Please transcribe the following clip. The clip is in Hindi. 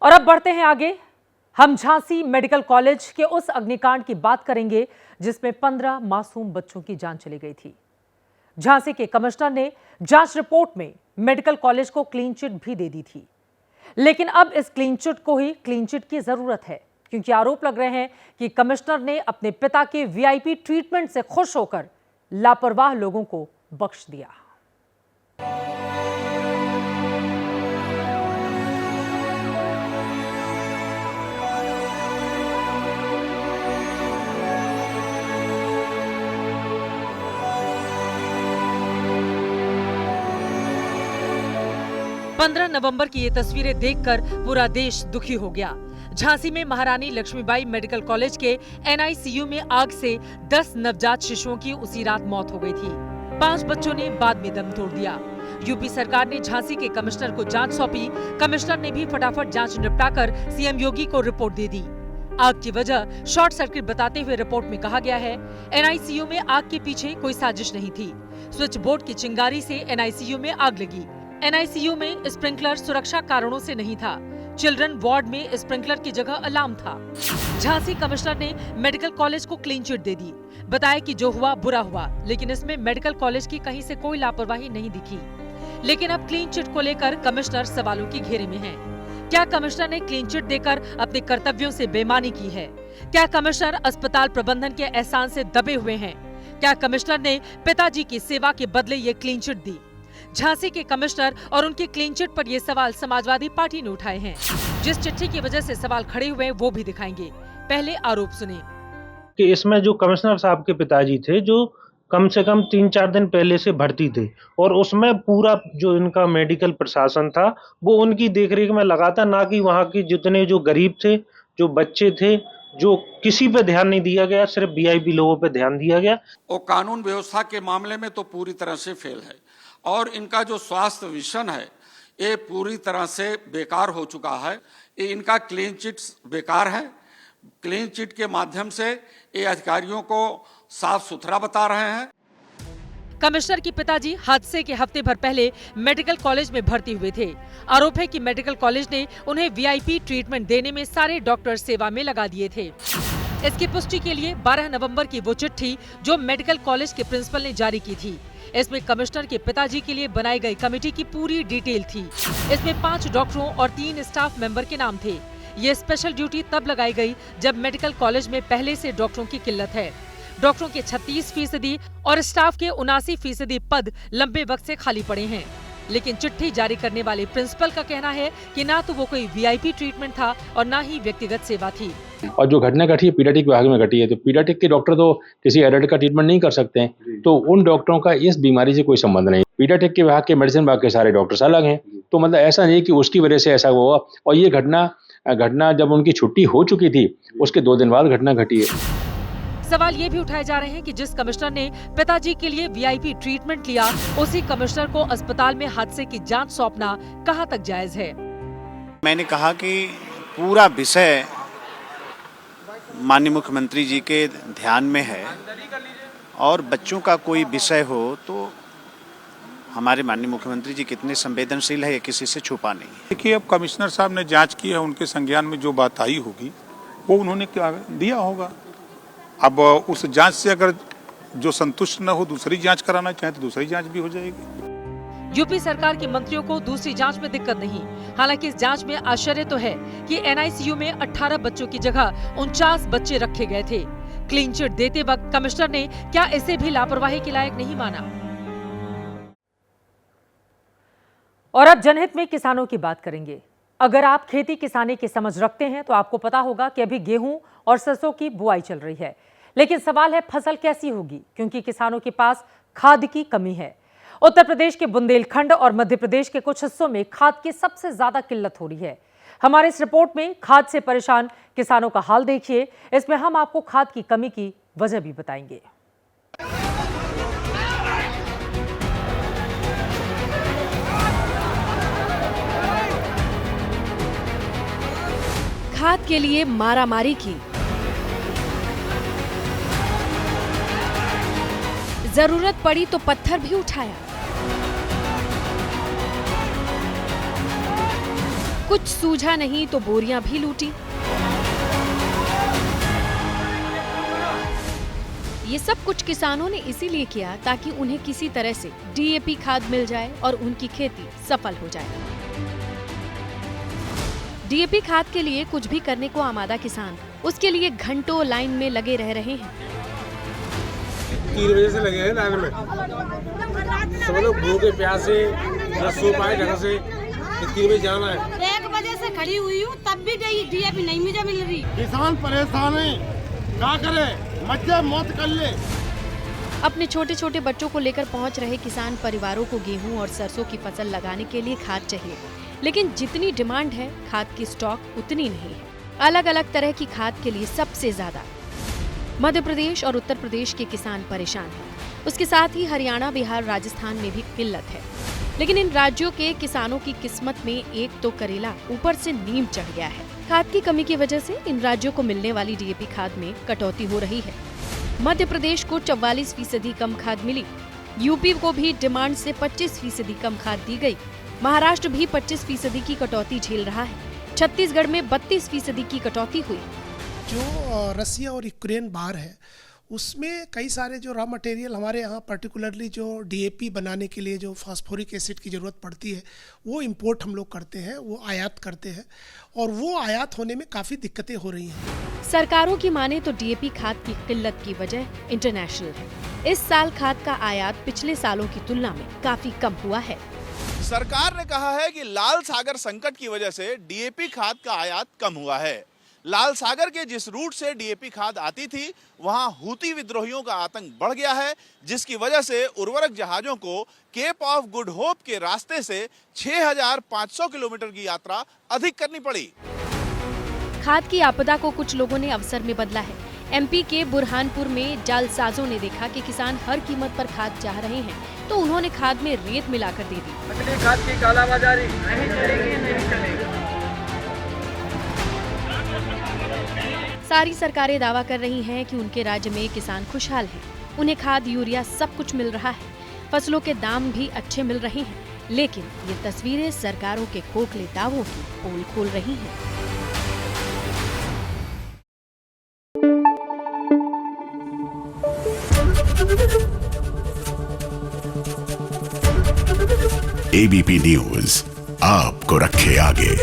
और अब बढ़ते हैं आगे। हम झांसी मेडिकल कॉलेज के उस अग्निकांड की बात करेंगे जिसमें 15 मासूम बच्चों की जान चली गई थी। झांसी के कमिश्नर ने जांच रिपोर्ट में मेडिकल कॉलेज को क्लीन चिट भी दे दी थी, लेकिन अब इस क्लीन चिट को ही क्लीन चिट की जरूरत है, क्योंकि आरोप लग रहे हैं कि कमिश्नर ने अपने पिता के वीआईपी ट्रीटमेंट से खुश होकर लापरवाह लोगों को बख्श दिया। 15 नवंबर की ये तस्वीरें देखकर पूरा देश दुखी हो गया। झांसी में महारानी लक्ष्मीबाई मेडिकल कॉलेज के एनआईसीयू में आग से 10 नवजात शिशुओं की उसी रात मौत हो गई थी। 5 बच्चों ने बाद में दम तोड़ दिया। यूपी सरकार ने झांसी के कमिश्नर को जांच सौंपी। कमिश्नर ने भी फटाफट जांच निपटाकर सीएम योगी को रिपोर्ट दे दी। आग की वजह शॉर्ट सर्किट बताते हुए रिपोर्ट में कहा गया है, एनआईसीयू में आग के पीछे कोई साजिश नहीं थी। स्विच बोर्ड की चिंगारी से एनआईसीयू में आग लगी। एनआईसीयू में स्प्रिंकलर सुरक्षा कारणों से नहीं था। चिल्ड्रन वार्ड में स्प्रिंकलर की जगह अलार्म था। झांसी कमिश्नर ने मेडिकल कॉलेज को क्लीन चिट दे दी। बताया कि जो हुआ बुरा हुआ, लेकिन इसमें मेडिकल कॉलेज की कहीं से कोई लापरवाही नहीं दिखी। लेकिन अब क्लीन चिट को लेकर कमिश्नर सवालों की घेरे में है। क्या कमिश्नर ने क्लीन चिट देकर अपने कर्तव्यों से बेईमानी की है? क्या कमिश्नर अस्पताल प्रबंधन के एहसान से दबे हुए हैं? क्या कमिश्नर ने पिताजी की सेवा के बदले ये क्लीन चिट दी? झांसी के कमिश्नर और उनके क्लीन चिट पर ये सवाल समाजवादी पार्टी ने उठाए हैं। जिस चिट्ठी की वजह से सवाल खड़े हुए वो भी दिखाएंगे। पहले आरोप सुने कि इसमें जो कमिश्नर साहब के पिताजी थे, जो कम से कम 3-4 दिन पहले से भर्ती थे, और उसमें पूरा जो इनका मेडिकल प्रशासन था वो उनकी देखरेख में लगा था, ना कि वहाँ के जितने जो गरीब थे, जो बच्चे थे, जो किसी पे ध्यान नहीं दिया गया, सिर्फ वीआईपी लोगों पे ध्यान दिया गया। और कानून व्यवस्था के मामले में तो पूरी तरह से फेल है, और इनका जो स्वास्थ्य विजन है ये पूरी तरह से बेकार हो चुका है। ये इनका क्लीन चिट बेकार है। क्लीन चिट के माध्यम से ये अधिकारियों को साफ सुथरा बता रहे हैं। कमिश्नर के पिताजी हादसे के हफ्ते भर पहले मेडिकल कॉलेज में भर्ती हुए थे। आरोप है कि मेडिकल कॉलेज ने उन्हें वीआईपी ट्रीटमेंट देने में सारे डॉक्टर सेवा में लगा दिए थे। इसकी पुष्टि के लिए 12 नवंबर की वो चिट्ठी जो मेडिकल कॉलेज के प्रिंसिपल ने जारी की थी, इसमें कमिश्नर के पिताजी के लिए बनाई गई कमेटी की पूरी डिटेल थी। इसमें 5 डॉक्टरों और 3 स्टाफ मेंबर के नाम थे। ये स्पेशल ड्यूटी तब लगाई गई जब मेडिकल कॉलेज में पहले से डॉक्टरों की किल्लत है। डॉक्टरों के 36% और स्टाफ के 79% पद लंबे वक्त से खाली पड़े हैं। लेकिन चिट्ठी जारी करने वाले प्रिंसिपल का कहना है कि ना तो वो कोई वीआईपी ट्रीटमेंट था और ना ही व्यक्तिगत सेवा थी। और जो घटना घटी है पीडियाट्रिक विभाग में घटी है, तो पीडियाट्रिक के डॉक्टर तो किसी एडल्ट का ट्रीटमेंट नहीं कर सकते हैं, तो उन डॉक्टरों का इस बीमारी से कोई संबंध नहीं। पीडियाट्रिक के विभाग के मेडिसिन विभाग के सारे डॉक्टर्स अलग हैं, तो मतलब ऐसा नहीं कि उसकी वजह से ऐसा हुआ। और ये घटना जब उनकी छुट्टी हो चुकी थी उसके 2 दिन बाद घटना घटी है। सवाल ये भी उठाए जा रहे हैं कि जिस कमिश्नर ने पिताजी के लिए वीआईपी ट्रीटमेंट लिया, उसी कमिश्नर को अस्पताल में हादसे की जांच सौंपना कहां तक जायज है? मैंने कहा कि पूरा विषय माननीय मुख्यमंत्री जी के ध्यान में है, और बच्चों का कोई विषय हो तो हमारे माननीय मुख्यमंत्री जी कितने संवेदनशील है, ये किसी से छुपा नहीं। देखिए, अब कमिश्नर साहब ने जांच की है, उनके संज्ञान में जो बात आई होगी वो उन्होंने क्या दिया होगा। अब उस जांच से अगर जो संतुष्ट न हो, दूसरी जांच कराना चाहे तो दूसरी जांच भी हो जाएगी। यूपी सरकार के मंत्रियों को दूसरी जांच में दिक्कत नहीं। हालांकि इस जांच में आश्चर्य तो है कि एनआईसीयू में 18 बच्चों की जगह 49 बच्चे रखे गए थे। क्लीन चिट देते वक्त कमिश्नर ने क्या इसे भी लापरवाही के लायक नहीं माना? और अब जनहित में किसानों की बात करेंगे। अगर आप खेती किसानी की समझ रखते हैं तो आपको पता होगा कि अभी गेहूं और सरसों की बुआई चल रही है, लेकिन सवाल है फसल कैसी होगी, क्योंकि किसानों के पास खाद की कमी है। उत्तर प्रदेश के बुंदेलखंड और मध्य प्रदेश के कुछ हिस्सों में खाद की सबसे ज्यादा किल्लत हो रही है। हमारे इस रिपोर्ट में खाद से परेशान किसानों का हाल देखिए। इसमें हम आपको खाद की कमी की वजह भी बताएंगे। खाद के लिए मारामारी की, जरूरत पड़ी तो पत्थर भी उठाया। कुछ सूझा नहीं तो बोरियां भी लूटी। ये सब कुछ किसानों ने इसीलिए किया ताकि उन्हें किसी तरह से डीएपी खाद मिल जाए और उनकी खेती सफल हो जाए। डीएपी खाद के लिए कुछ भी करने को आमादा किसान उसके लिए घंटों लाइन में लगे रह रहे हैं। 3 बजे से लगे हैं लाइन में, सब लोग भूखे प्यासे, न सो पाए ढंग से। 3 बजे जाना है। 1 बजे से खड़ी हुई हूँ, तब भी डीएपी नहीं मुझे मिल रही। किसान परेशान है, क्या करे, मत मौत कर ले। अपने छोटे छोटे बच्चों को लेकर पहुंच रहे किसान परिवारों को गेहूं और सरसों की फसल लगाने के लिए खाद चाहिए, लेकिन जितनी डिमांड है खाद की स्टॉक उतनी नहीं है। अलग अलग तरह की खाद के लिए सबसे ज्यादा मध्य प्रदेश और उत्तर प्रदेश के किसान परेशान हैं। उसके साथ ही हरियाणा, बिहार, राजस्थान में भी किल्लत है। लेकिन इन राज्यों के किसानों की किस्मत में एक तो करेला ऊपर से नीम चढ़ गया है। खाद की कमी की वजह से इन राज्यों को मिलने वाली डीएपी खाद में कटौती हो रही है। मध्य प्रदेश को 44% कम खाद मिली, यूपी को भी डिमांड से 25% कम खाद दी गई, महाराष्ट्र भी 25% की कटौती झेल रहा है, छत्तीसगढ़ में 32% की कटौती हुई। जो रसिया और यूक्रेन बार है उसमें कई सारे जो रॉ मटेरियल हमारे यहाँ पर्टिकुलरली जो डीएपी बनाने के लिए जो फास्फोरिक एसिड की ज़रूरत पड़ती है वो इंपोर्ट हम लोग करते हैं, वो आयात करते हैं और वो आयात होने में काफ़ी दिक्कतें हो रही हैं। सरकारों की माने तो डीएपी खाद की किल्लत की वजह इंटरनेशनल है। इस साल खाद का आयात पिछले सालों की तुलना में काफी कम हुआ है। सरकार ने कहा है कि लाल सागर संकट की वजह से डीएपी खाद का आयात कम हुआ है। लाल सागर के जिस रूट से डीएपी खाद आती थी वहां हूती विद्रोहियों का आतंक बढ़ गया है, जिसकी वजह से उर्वरक जहाजों को केप ऑफ गुड होप के रास्ते से 6500 किलोमीटर की यात्रा अधिक करनी पड़ी। खाद की आपदा को कुछ लोगों ने अवसर में बदला है। एमपी के बुरहानपुर में जालसाजों ने देखा कि किसान हर कीमत पर खाद चाह रहे हैं, तो उन्होंने खाद में रेत मिलाकर दे दी। नकली खाद की कालाबाजारी नहीं चलेगी, नहीं चलेगी। सारी सरकारें दावा कर रही हैं कि उनके राज्य में किसान खुशहाल हैं, उन्हें खाद, यूरिया सब कुछ मिल रहा है, फसलों के दाम भी अच्छे मिल रहे हैं। लेकिन ये तस्वीरें सरकारों के खोखले दावों की पोल खोल रही हैं। एबीपी न्यूज आपको रखे आगे।